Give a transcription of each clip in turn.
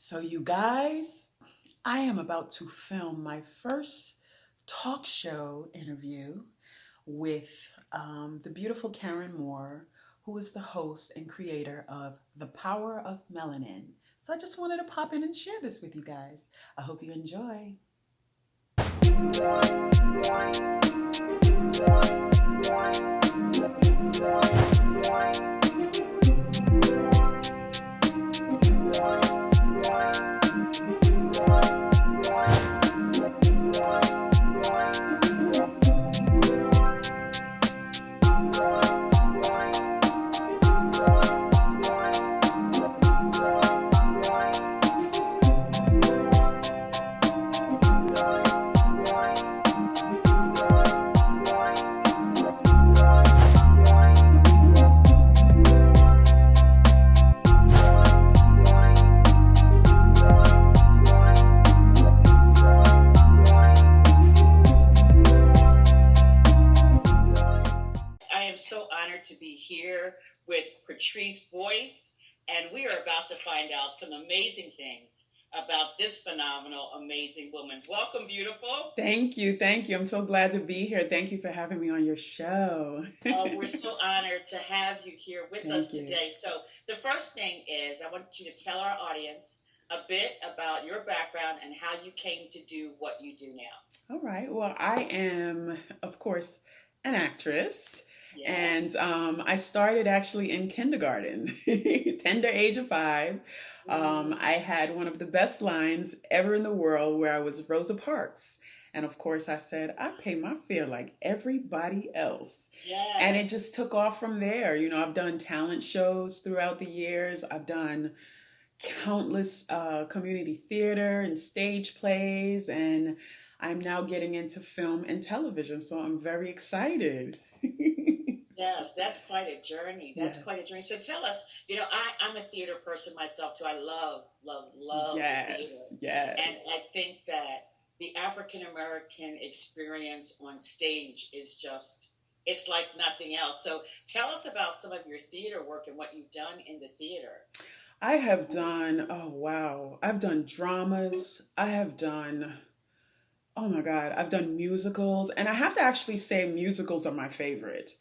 So, you guys, I am about to film my first talk show interview with the beautiful Karen Moore, who is the host and creator of The Power of Melanin. So, I just wanted to pop in and share this with you guys. I hope you enjoy. I am so honored to be here with Patrice Boyce, and we are about to find out some amazing things about this phenomenal, amazing woman. Welcome, beautiful. Thank you. Thank you. I'm so glad to be here. Thank you for having me on your show. We're so honored to have you here with Thank us you. today. So, the first thing is I want you to tell our audience a bit about your background and how you came to do what you do now. All right. Well, I am, of course, an actress. Yes. And I started actually in kindergarten, tender age of 5. I had one of the best lines ever in the world where I was Rosa Parks. And of course, I said, I pay my fare like everybody else. Yes. And it just took off from there. You know, I've done talent shows throughout the years. I've done countless community theater and stage plays. And I'm now getting into film and television. So I'm very excited. Yes, that's quite a journey. That's Yes. quite a journey. So tell us, I'm a theater person myself too. I love the Yes, theater. yes. And I think that the African American experience on stage is just, it's like nothing else. So tell us about some of your theater work and what you've done in the theater. I have done, oh wow, I've done dramas. I have done, oh my God, I've done musicals. And I have to actually say, musicals are my favorite.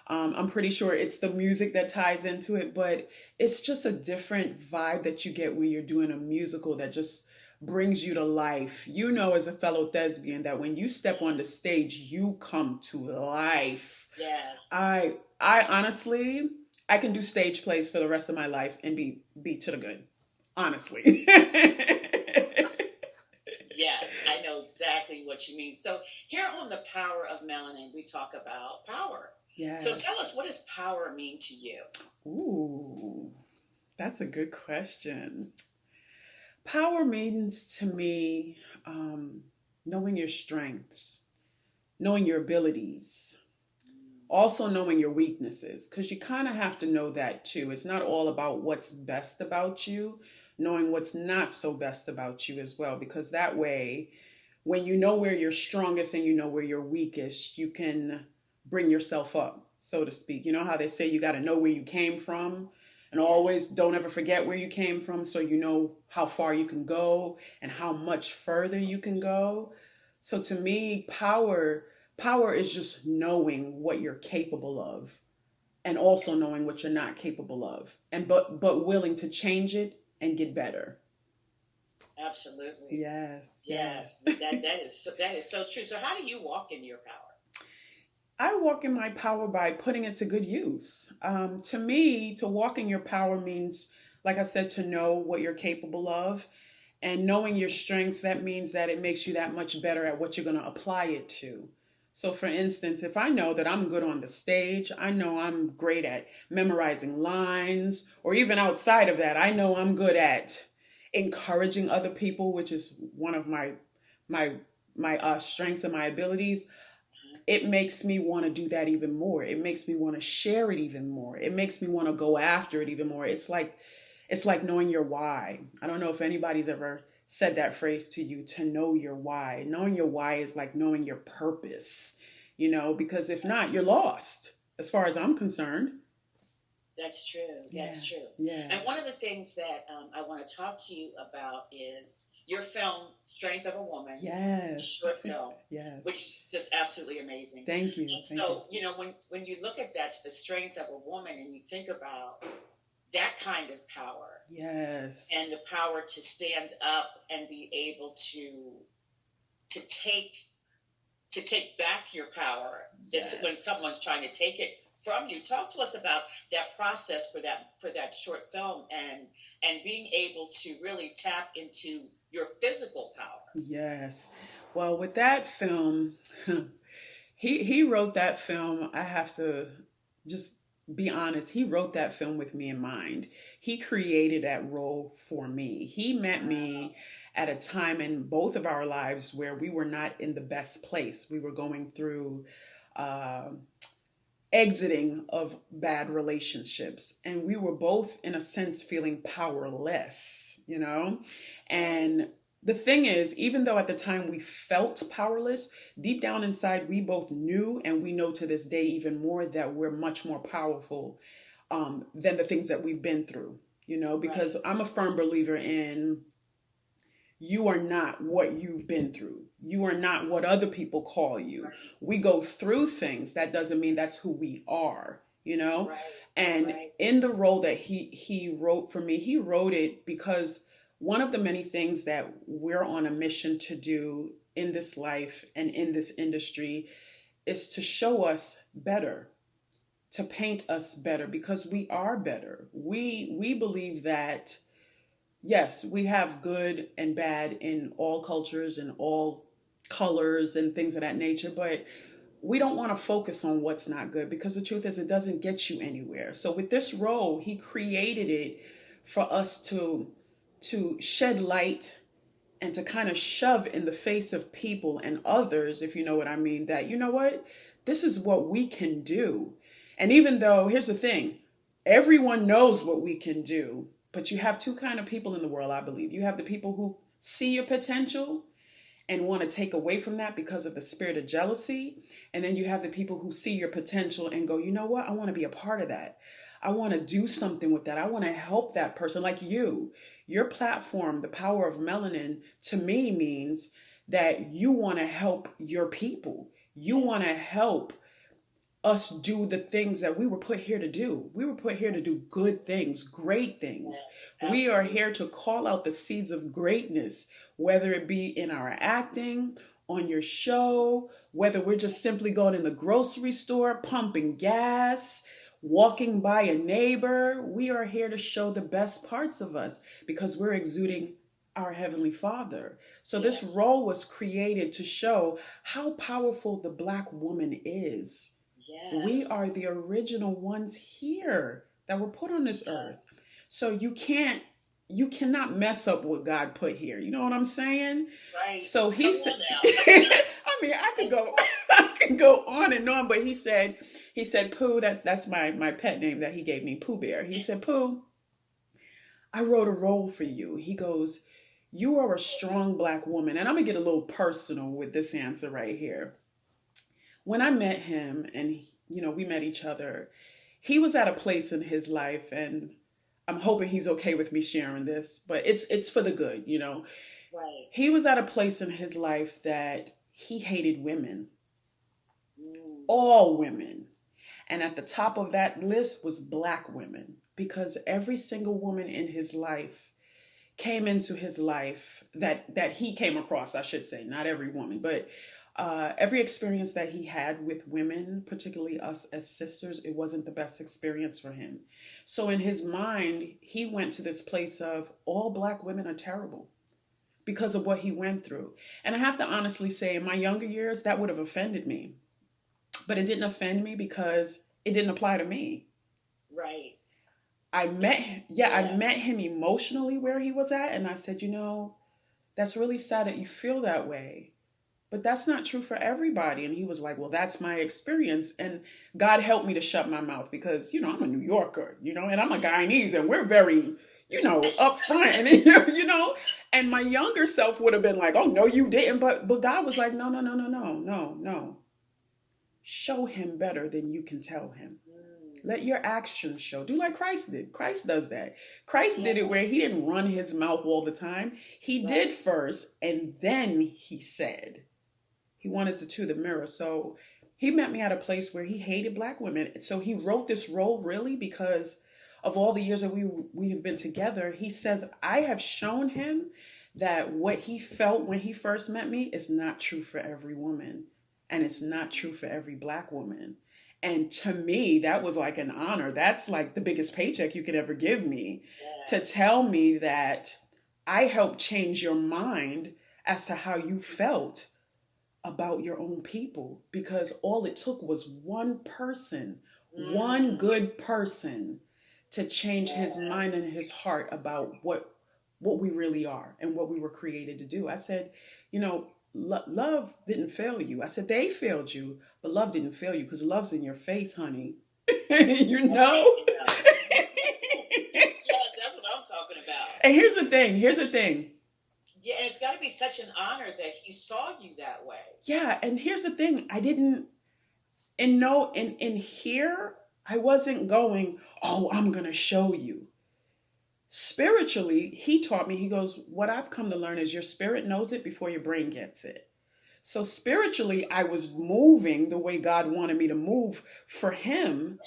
I'm pretty sure it's the music that ties into it, but it's just a different vibe that you get when you're doing a musical that just brings you to life. You know, as a fellow thespian, that when you step on the stage, you come to life. Yes. I honestly, I can do stage plays for the rest of my life and be to the good. Honestly. Yes, I know exactly what you mean. So here on The Power of Melanin, we talk about power. Yes. So tell us, what does power mean to you? Ooh, that's a good question. Power means to me knowing your strengths, knowing your abilities, also knowing your weaknesses, because you kind of have to know that too. It's not all about what's best about you, knowing what's not so best about you as well, because that way, when you know where you're strongest and you know where you're weakest, you can bring yourself up, so to speak. You know how they say you got to know where you came from, and always don't ever forget where you came from, so you know how far you can go and how much further you can go. So to me, power is just knowing what you're capable of, and also knowing what you're not capable of, and but willing to change it and get better. Absolutely. Yes. Yes, that is so true. So how do you walk in your power? I walk in my power by putting it to good use. To me, to walk in your power means, like I said, to know what you're capable of. And knowing your strengths, that means that it makes you that much better at what you're going to apply it to. So, for instance, if I know that I'm good on the stage, I know I'm great at memorizing lines, or even outside of that, I know I'm good at encouraging other people, which is one of my strengths and my abilities. It makes me want to do that even more. It makes me want to share it even more. It makes me want to go after it even more. It's like knowing your why. I don't know if anybody's ever said that phrase to you, to know your why. Knowing your why is like knowing your purpose, because if not, you're lost as far as I'm concerned. That's true. That's true. Yeah. And one of the things that I want to talk to you about is your film, Strength of a Woman. Yes. A short film. Yes. Which is absolutely amazing. Thank you. And so, you know, when you look at that's the strength of a woman and you think about that kind of power. Yes. And the power to stand up and be able to take back your power. That's when someone's trying to take it from you. Talk to us about that process for that short film and being able to really tap into your physical power. Yes. Well, with that film, he wrote that film. I have to just be honest. He wrote that film with me in mind. He created that role for me. He met me at a time in both of our lives where we were not in the best place. We were going through exiting of bad relationships. And we were both, in a sense, feeling powerless, you know? And the thing is, even though at the time we felt powerless, deep down inside, we both knew, and we know to this day even more, that we're much more powerful than the things that we've been through, you know? Because I'm a firm believer in you are not what you've been through. You are not what other people call you. We go through things. That doesn't mean that's who we are, you know? And in the role that he wrote for me, he wrote it because one of the many things that we're on a mission to do in this life and in this industry is to show us better, to paint us better, because we are better. We believe that yes, we have good and bad in all cultures and all colors and things of that nature, but we don't want to focus on what's not good, because the truth is it doesn't get you anywhere. So with this role, he created it for us to shed light and to kind of shove in the face of people and others, if you know what I mean, that, you know what, this is what we can do. And even though, here's the thing, everyone knows what we can do, but you have two kind of people in the world, I believe. You have the people who see your potential and want to take away from that because of the spirit of jealousy. And then you have the people who see your potential and go, you know what? I want to be a part of that. I want to do something with that. I want to help that person like you. Your platform, the power of Melanin, to me means that you want to help your people. You want to help us do the things that we were put here to do. We were put here to do good things, great things. Yes, we are here to call out the seeds of greatness, whether it be in our acting, on your show, whether we're just simply going in the grocery store, pumping gas, walking by a neighbor. We are here to show the best parts of us because we're exuding our Heavenly Father. So this role was created to show how powerful the Black woman is. Yes. We are the original ones here that were put on this earth. So you cannot mess up what God put here. You know what I'm saying? Right. So he said, I mean, I can go on and on, but he said, Pooh, that's my pet name that he gave me, Pooh Bear. He said, Pooh, I wrote a role for you. He goes, you are a strong Black woman. And I'm gonna get a little personal with this answer right here. When I met him and, you know, we met each other, he was at a place in his life, and I'm hoping he's okay with me sharing this, but it's for the good, you know. Right. He was at a place in his life that he hated women, all women. And at the top of that list was Black women, because every single woman in his life came into his life that he came across, I should say, not every woman, but every experience that he had with women, particularly us as sisters, it wasn't the best experience for him. So in his mind, he went to this place of all Black women are terrible because of what he went through. And I have to honestly say, in my younger years, that would have offended me. But it didn't offend me because it didn't apply to me. Right. I met him emotionally where he was at. And I said, you know, that's really sad that you feel that way. But that's not true for everybody. And he was like, well, that's my experience. And God helped me to shut my mouth because, you know, I'm a New Yorker, you know, and I'm a Guyanese, and we're very, you know, upfront, and, you know, and my younger self would have been like, oh, no, you didn't. But God was like, no. Show him better than you can tell him. Let your actions show. Do like Christ did. Christ does that. Christ did it where Yes. he didn't run his mouth all the time. He did Right. first, and then he said. He wanted the mirror. So he met me at a place where he hated black women. So he wrote this role really because of all the years that we have been together. He says, I have shown him that what he felt when he first met me is not true for every woman. And it's not true for every black woman. And to me, that was like an honor. That's like the biggest paycheck you could ever give me, to Yes. tell me that I helped change your mind as to how you felt about your own people, because all it took was one person, one Mm. good person, to change his mind Yes. and his heart about what we really are and what we were created to do. I said, you know, love didn't fail you. I said they failed you, but love didn't fail you, because love's in your face, honey. You know. Okay, yeah. Yes, that's what I'm talking about. And here's the thing. Here's the thing. Yeah, and it's got to be such an honor that he saw you that way. Yeah, and here's the thing. I didn't. And no, in here, I wasn't going, oh, I'm going to show you. Spiritually, he taught me, he goes, what I've come to learn is your spirit knows it before your brain gets it. So spiritually, I was moving the way God wanted me to move for him,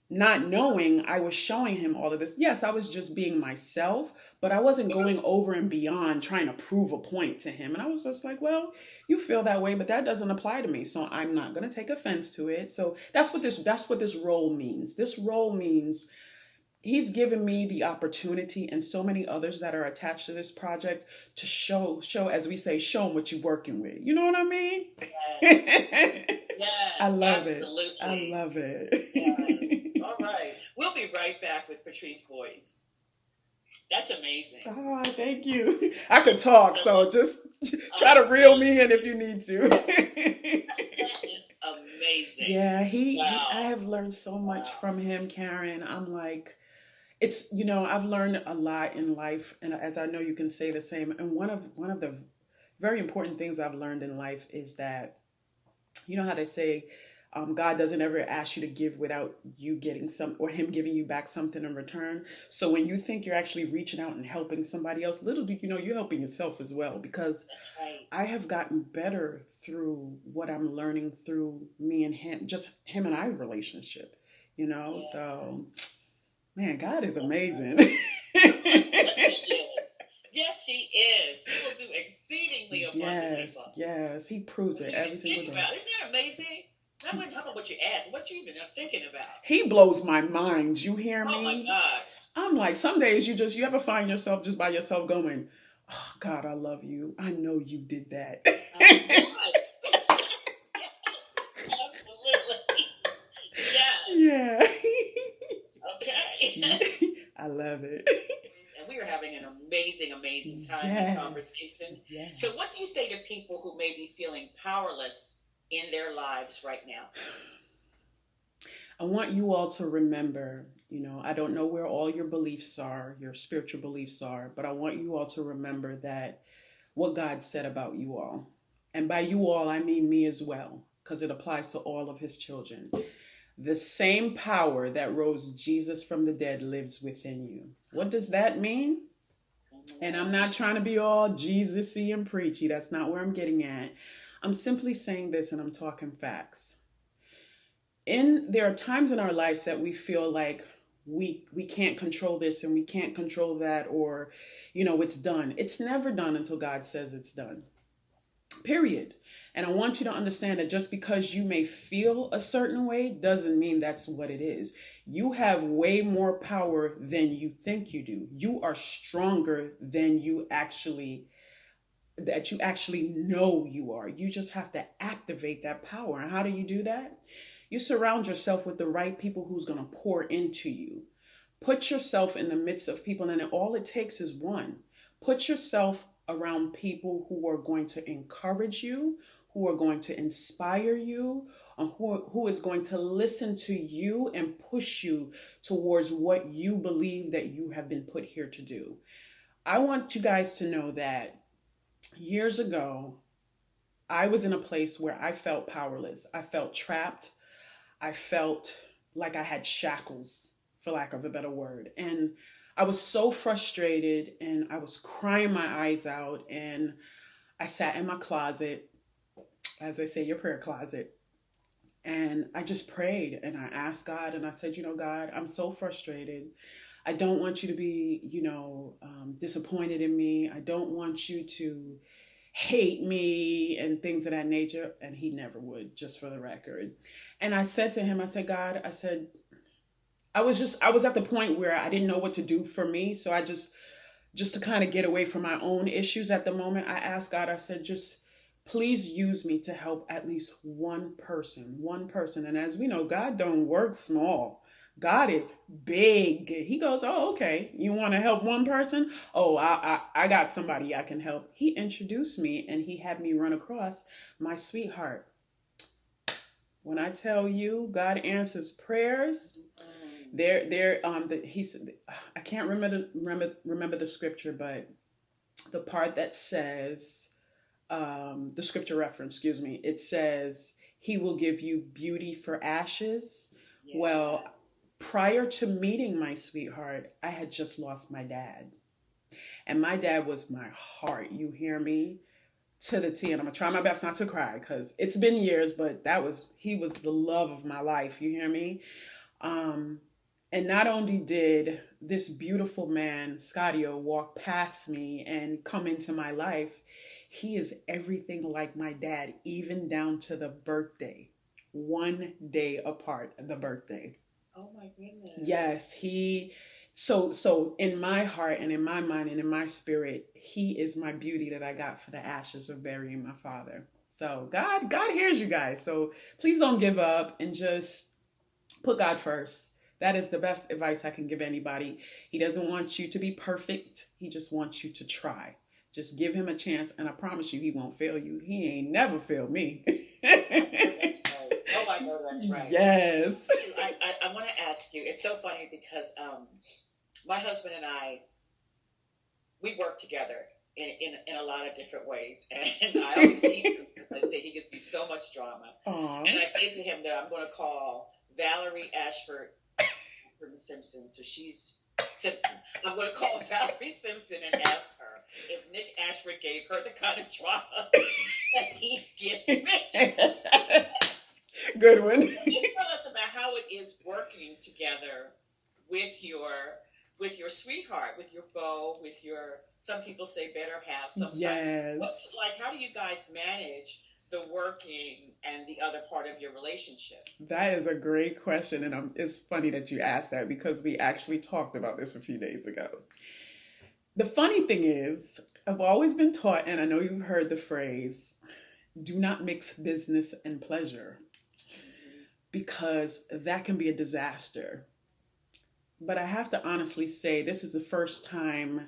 not knowing I was showing him all of this. Yes, I was just being myself, but I wasn't going over and beyond trying to prove a point to him. And I was just like, well, you feel that way, but that doesn't apply to me. So I'm not going to take offense to it. So that's what this role means. This role means he's given me the opportunity, and so many others that are attached to this project, to show, as we say, show them what you're working with. You know what I mean? Yes. Yes. I love Absolutely. it. I love it. Yes. All right. We'll be right back with Patrice Boyce. That's amazing. Oh, thank you. I could talk, so just try to reel me in if you need to. That is amazing. Yeah, Wow. I have learned so much Wow. from him, Karen. I'm like, it's, you know, I've learned a lot in life, and as I know you can say the same. And one of the very important things I've learned in life is that, you know how they say, God doesn't ever ask you to give without you getting some, or him giving you back something in return. So when you think you're actually reaching out and helping somebody else, little do you know, you're helping yourself as well, because That's right. I have gotten better through what I'm learning through me and him, just him and I relationship, you know. Yeah. So, man, God is That's amazing. Yes, he is. Yes, he is. He will do exceedingly abundantly. Yes, yes, he proves What it you every even think single day. about? Isn't that amazing? I'm not talking about what you ask. What you even are thinking about? He blows my mind. You hear Oh my me? gosh. I'm like, some days you ever find yourself just by yourself going, oh, God, I love you. I know you did that. Absolutely. Yes. Yeah. Okay. I love it. And we are having an amazing, amazing time Yes. in conversation. Yes. So what do you say to people who may be feeling powerless in their lives right now? I want you all to remember, you know, I don't know where all your beliefs are, your spiritual beliefs are, but I want you all to remember that what God said about you all. And by you all, I mean me as well, because it applies to all of his children. The same power that rose Jesus from the dead lives within you. What does that mean? And I'm not trying to be all Jesus-y and preachy. That's not where I'm getting at. I'm simply saying this, and I'm talking facts. There are times in our lives that we feel like we can't control this and we can't control that, or, you know, it's done. It's never done until God says it's done. Period. And I want you to understand that just because you may feel a certain way doesn't mean that's what it is. You have way more power than you think you do. You are stronger than you actually know you are. You just have to activate that power. And how do you do that? You surround yourself with the right people who's going to pour into you. Put yourself in the midst of people, and all it takes is one. Put yourself around people who are going to encourage you, who are going to inspire you, who is going to listen to you and push you towards what you believe that you have been put here to do. I want you guys to know that years ago, I was in a place where I felt powerless. I felt trapped. I felt like I had shackles, for lack of a better word. And I was so frustrated and I was crying my eyes out. And I sat in my closet, as they say, your prayer closet. And I just prayed and I asked God and I said, God, I'm so frustrated. I don't want you to be, disappointed in me. I don't want you to hate me and things of that nature. And he never would, just for the record. And I said to him, I said, God, I was at the point where I didn't know what to do for me. So I just to kind of get away from my own issues at the moment, I asked God, I said, just please use me to help at least one person, one person. And as we know, God don't work small. God is big. He goes, oh, okay. You want to help one person? Oh, I got somebody I can help. He introduced me and he had me run across my sweetheart. When I tell you God answers prayers, he said, I can't remember the scripture, but the part that says, the scripture reference, excuse me, it says, he will give you beauty for ashes. Yes. Well, prior to meeting my sweetheart, I had just lost my dad. And my dad was my heart. You hear me? To the T. And I'm going to try my best not to cry because it's been years, but he was the love of my life. You hear me? And not only did this beautiful man, Scadio, walk past me and come into my life, he is everything like my dad, even down to the birthday. 1 day apart, the birthday. Oh my goodness. Yes, so in my heart and in my mind and in my spirit, he is my beauty that I got for the ashes of burying my father. So God hears you guys. So please don't give up and just put God first. That is the best advice I can give anybody. He doesn't want you to be perfect. He just wants you to try. Just give him a chance, and I promise you, he won't fail you. He ain't never failed me. That's right. Oh, I know that's right. Yes. I want to ask you, it's so funny because my husband and I, we work together in a lot of different ways. And I always tease him because I say he gives me so much drama. Aww. And I say to him that I'm going to call Valerie Ashford from Simpson. So she's Simpson. I'm going to call Valerie Simpson and ask her if Nick Ashford gave her the kind of drama that he gives me. Good one. Just tell us about how it is working together with your sweetheart, with your beau, with your, some people say better half sometimes. Yes. What's it like? How do you guys manage the working and the other part of your relationship? That is a great question. And it's funny that you asked that because we actually talked about this a few days ago. The funny thing is, I've always been taught, and I know you've heard the phrase, do not mix business and pleasure, because that can be a disaster. But I have to honestly say, this is the first time,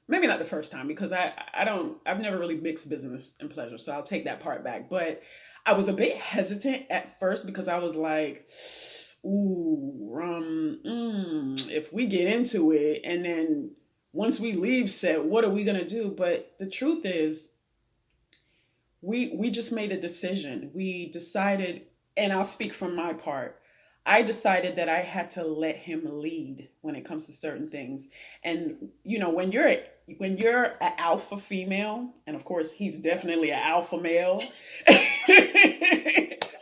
maybe not the first time, because I've never really mixed business and pleasure, so I'll take that part back. But I was a bit hesitant at first because I was like, if we get into it, and then once we leave set, what are we going to do? But the truth is, we just made a decision. We decided, and I'll speak from my part, I decided that I had to let him lead when it comes to certain things. And, when you're an alpha female, and of course, he's definitely an alpha male.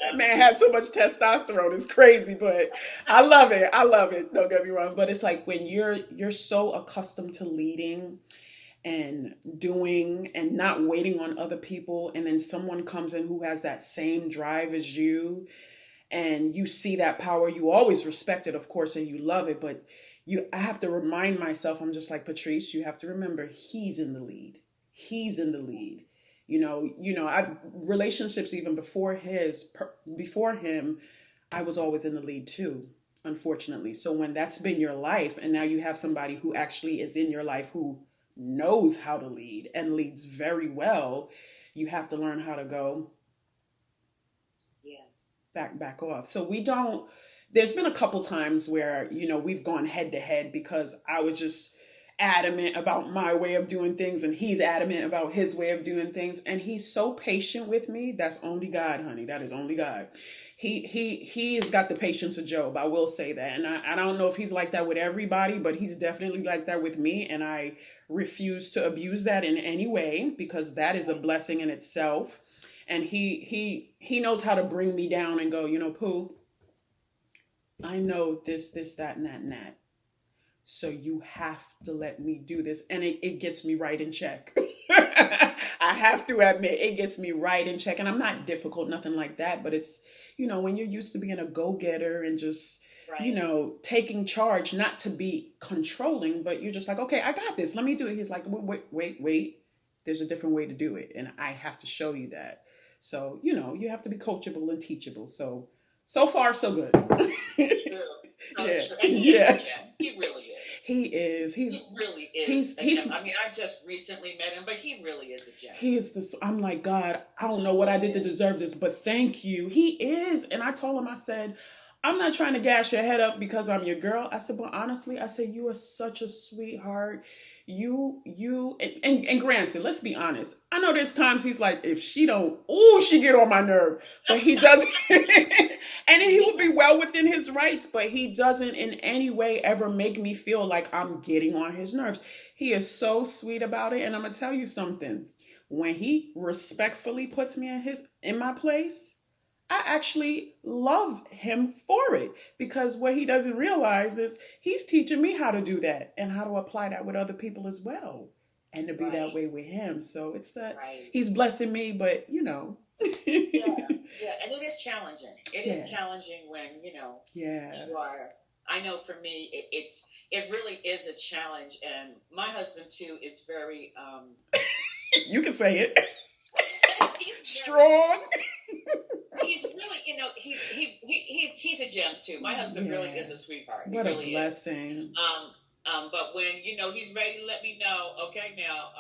That man has so much testosterone, it's crazy, but I love it. Don't get me wrong. But it's like when you're so accustomed to leading and doing and not waiting on other people, and then someone comes in who has that same drive as you, and you see that power, you always respect it, of course, and you love it. But I have to remind myself, I'm just like, Patrice, you have to remember he's in the lead. He's in the lead. I've relationships even before him, I was always in the lead too, unfortunately. So when that's been your life, and now you have somebody who actually is in your life who knows how to lead and leads very well, you have to learn how to go. Back off. So there's been a couple times where, we've gone head to head because I was just adamant about my way of doing things and he's adamant about his way of doing things. And he's so patient with me. That's only God, honey. That is only God. He has got the patience of Job. I will say that, and I don't know if he's like that with everybody, but he's definitely like that with me, and I refuse to abuse that in any way because that is a blessing in itself. And he knows how to bring me down and go, Pooh, I know this, that, and that. So you have to let me do this. And it gets me right in check. I have to admit, it gets me right in check. And I'm not difficult, nothing like that. But it's, when you're used to being a go-getter and just, taking charge, not to be controlling, but you're just like, okay, I got this. Let me do it. He's like, wait. There's a different way to do it. And I have to show you that. So, you have to be coachable and teachable. So far, so good. True. Yeah. True. And he is a gem. He really is. He is. He really is a gem. I mean, I just recently met him, but he really is a gem. He is this. I'm like, God, I don't know what I did to deserve this, but thank you. He is. And I told him, I said, I'm not trying to gas your head up because I'm your girl. I said, but honestly, I said, you are such a sweetheart. And granted, let's be honest. I know there's times he's like, if she don't, she get on my nerve. But he doesn't. And he will be well within his rights, but he doesn't in any way ever make me feel like I'm getting on his nerves. He is so sweet about it. And I'm going to tell you something. When he respectfully puts me in my place, I actually love him for it, because what he doesn't realize is he's teaching me how to do that and how to apply that with other people as well, and to be that way with him. So it's that he's blessing me, but yeah, and it is challenging. It is challenging when you are. I know for me, it really is a challenge, and my husband too is very. You can say it. He's strong. He's really, he's a gem too. My husband really is a sweetheart. What he really a blessing. Is. But when he's ready to let me know. Okay, now,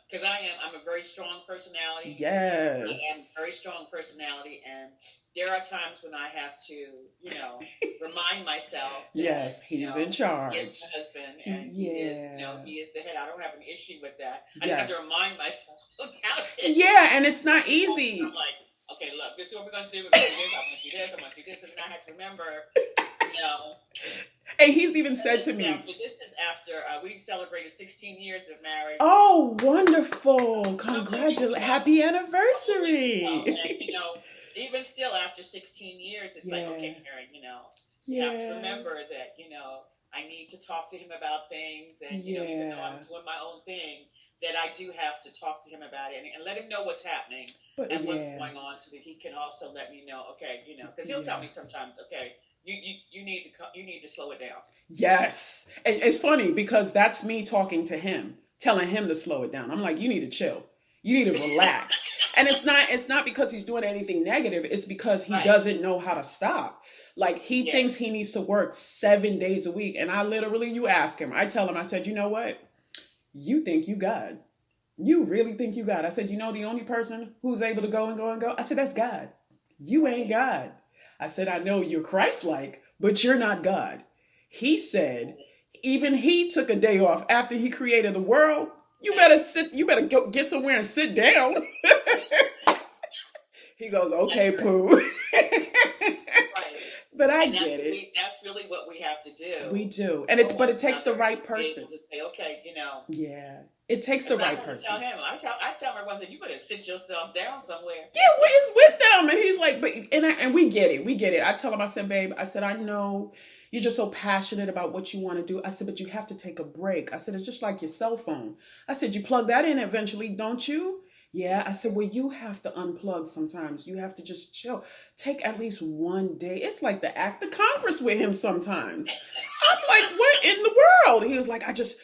because I'm a very strong personality. Yes, I am a very strong personality, and there are times when I have to, remind myself that, yes, he's in charge. He is my husband, and he is the head. I don't have an issue with that. I just have to remind myself about it. Yeah, and it's not easy. I'm like, okay, look, this is what we're going to do. We're going to do this. I'm going to do this. I'm going to do this. And then I have to remember, And he's even said to me. This is after we celebrated 16 years of marriage. Oh, wonderful. Congratulations. Happy anniversary. And, even still after 16 years, it's like, okay, Karen, you have to remember that, I need to talk to him about things. And, even though I'm doing my own thing, that I do have to talk to him about it and let him know what's happening and what's going on, so that he can also let me know, okay, because he'll tell me sometimes, okay, you need to slow it down. Yes. And it's funny because that's me talking to him, telling him to slow it down. I'm like, you need to chill. You need to relax. And it's not because he's doing anything negative. It's because he doesn't know how to stop. Like, he thinks he needs to work 7 days a week. And you ask him, I tell him, I said, you know what? You think you God. You really think you God. I said, the only person who's able to go and go and go. I said, that's God. You ain't God. I said, I know you're Christ-like, but you're not God. He said, even he took a day off after he created the world. You better go get somewhere and sit down. He goes, okay, Pooh. But I get it. That's really what we have to do. We do. And but it takes the right person. To say, okay, Yeah. It takes the right person. I tell him, I said, you better sit yourself down somewhere. Yeah, it's with them. And he's like, and we get it. We get it. I tell him, I said, babe, I said, I know you're just so passionate about what you want to do. I said, but you have to take a break. I said, it's just like your cell phone. I said, you plug that in eventually, don't you? Yeah. I said, well, you have to unplug sometimes. You have to just chill. Take at least one day. It's like the act of Congress with him sometimes. I'm like, what in the world? He was like, I just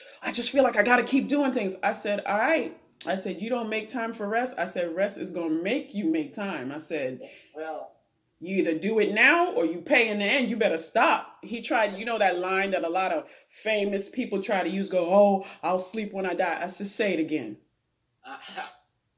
feel like I got to keep doing things. I said, all right. I said, you don't make time for rest. I said, rest is going to make you make time. I said, you either do it now or you pay in the end. You better stop. He tried, that line that a lot of famous people try to use, go, oh, I'll sleep when I die. I said, say it again.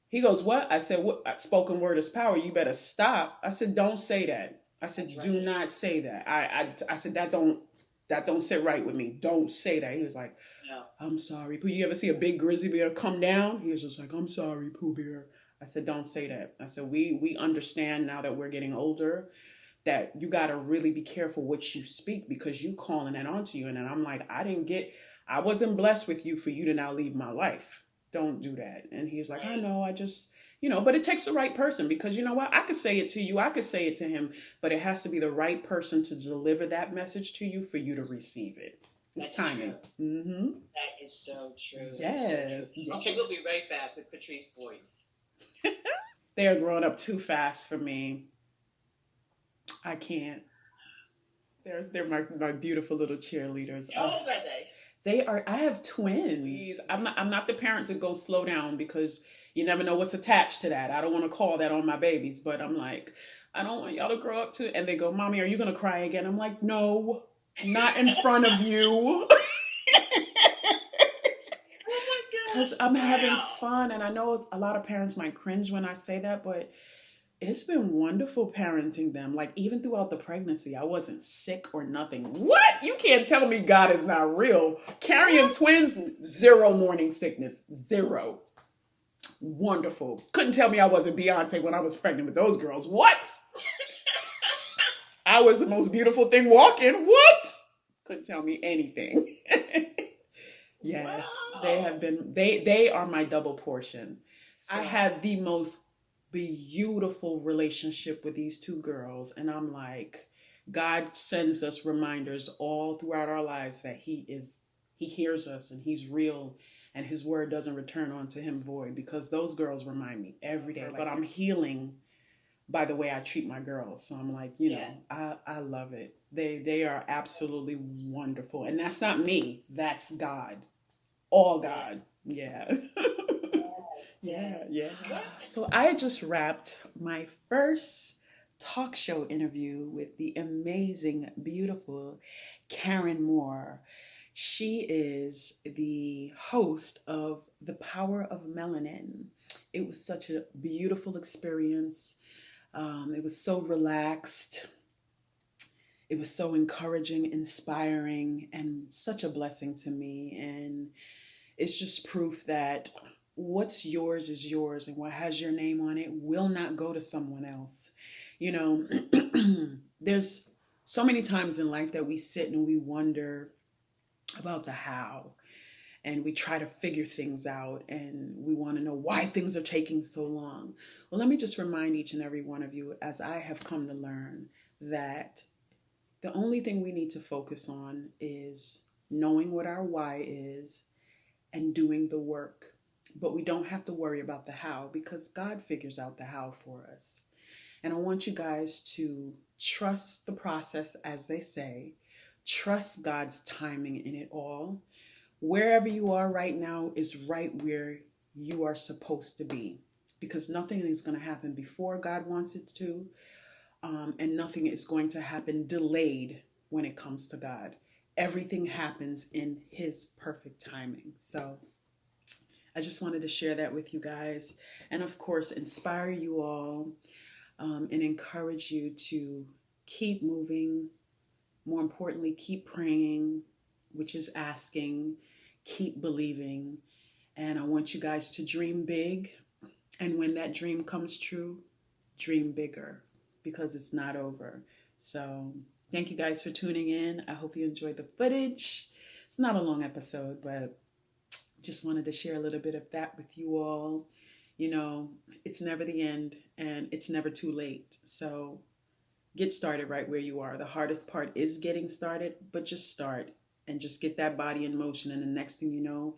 He goes, what? I said, what? Spoken word is power. You better stop. I said, don't say that. I said, do not say that. I said, that don't sit right with me. Don't say that. He was like, no. I'm sorry, Pooh. You ever see a big grizzly bear come down? He was just like, I'm sorry, Pooh Bear. I said, don't say that. I said, we understand now that we're getting older that you got to really be careful what you speak because you calling that onto you. And then I'm like, I wasn't blessed with you for you to now leave my life. Don't do that. And he's like, I know, I just, but it takes the right person because you know what? I could say it to you. I could say it to him, but it has to be the right person to deliver that message to you for you to receive it. It's That's timing. True. Mm-hmm. That is so true. Yes. So true. Okay, we'll be right back with Patrice Boyce. They are growing up too fast for me. I can't. They're my beautiful little cheerleaders. How old are they? They are. I have twins. I'm not the parent to go slow down because you never know what's attached to that. I don't want to call that on my babies, but I'm like, I don't want y'all to grow up to. And they go, Mommy, are you gonna cry again? I'm like, no, not in front of you. Because I'm having fun, and I know a lot of parents might cringe when I say that, but it's been wonderful parenting them. Like, even throughout the pregnancy, I wasn't sick or nothing. What? You can't tell me God is not real. Carrying twins, 0 morning sickness. 0. Wonderful. Couldn't tell me I wasn't Beyonce when I was pregnant with those girls. What? I was the most beautiful thing walking. What? Couldn't tell me anything. Yes, wow. They have been, they are my double portion. So I have the most beautiful relationship with these 2 girls. And I'm like, God sends us reminders all throughout our lives that he hears us and he's real and his word doesn't return onto him void, because those girls remind me every day. But I'm healing by the way I treat my girls. So I'm like, I love it. They are absolutely wonderful. And that's not me. That's God. All God. Yeah. Yeah. So I just wrapped my first talk show interview with the amazing, beautiful Karen Moore. She is the host of The Power of Melanin. It was such a beautiful experience. It was so relaxed. It was so encouraging, inspiring, and such a blessing to me. And it's just proof that what's yours is yours, and what has your name on it will not go to someone else. There's so many times in life that we sit and we wonder about the how, and we try to figure things out, and we want to know why things are taking so long. Well, let me just remind each and every one of you, as I have come to learn, that the only thing we need to focus on is knowing what our why is and doing the work. But we don't have to worry about the how, because God figures out the how for us. And I want you guys to trust the process, as they say. Trust God's timing in it all. Wherever you are right now is right where you are supposed to be, because nothing is going to happen before God wants it to, and nothing is going to happen delayed when it comes to God. Everything happens in his perfect timing. So I just wanted to share that with you guys, and of course inspire you all, and encourage you to keep moving. More importantly, keep praying, which is asking, keep believing. And I want you guys to dream big. And when that dream comes true, dream bigger, because it's not over. So thank you guys for tuning in. I hope you enjoyed the footage. It's not a long episode, but just wanted to share a little bit of that with you all. It's never the end, and it's never too late. So get started right where you are. The hardest part is getting started, but just start and just get that body in motion. And the next thing you know,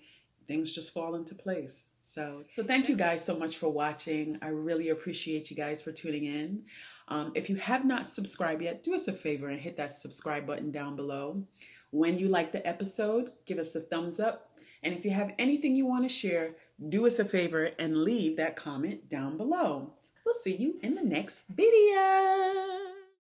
things just fall into place. So thank you guys so much for watching. I really appreciate you guys for tuning in. If you have not subscribed yet, do us a favor and hit that subscribe button down below. When you like the episode, give us a thumbs up. And if you have anything you want to share, do us a favor and leave that comment down below. We'll see you in the next video.